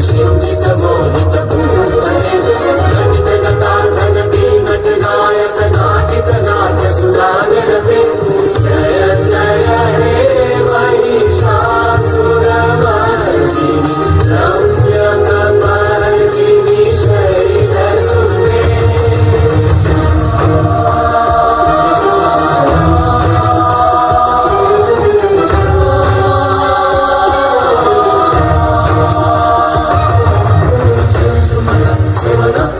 शिंजित मोहित भूपते गणित नटार्दन पीनट नायक नाटित नाट्य सुधागर ते जय जय हे महिषासुरमर्दिनी रम्यकपर्दिनी शैलसुते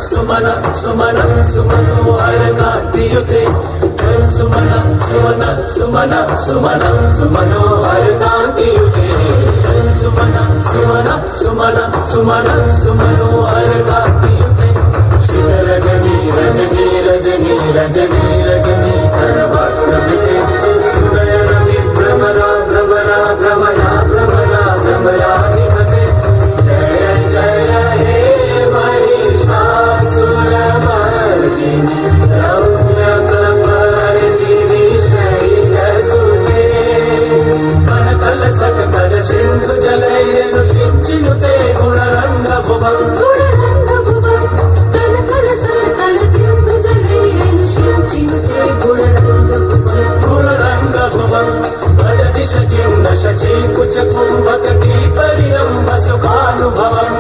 सुमन सुमन सुमनोहर कांतियुते सुमन सुमन सुमन सुमन सुमनोहर कांतियुते सुमन सुमन सुमन सुमन सुमनोहर कांतियुते शिव रजनी रजनी रजनी रजनी रजनी करवटते सुदय रवि भ्रमरा भ्रमरा भ्रमरा भ्रमरा भ्रमराधिपते जय जय हे महिषासुरमर्दिनी रम्यकपर्दिनी शैलसुते कनकलसत् कर सिन्धु जलैरेनु शिञ्चिनुते गुणरङ्ग भुवं गुणरङ्ग भुवं भजति शचिन्न शची कुच कुम्भकटी परिरम्भ सुखानुभवम्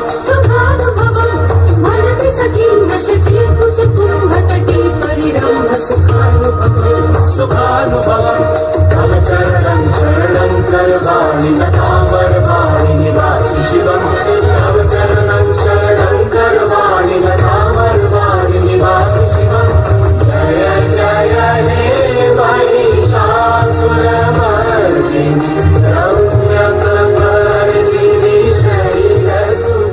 सुखानुभवम् तव चरणं शरणं करवाणि लतामलम्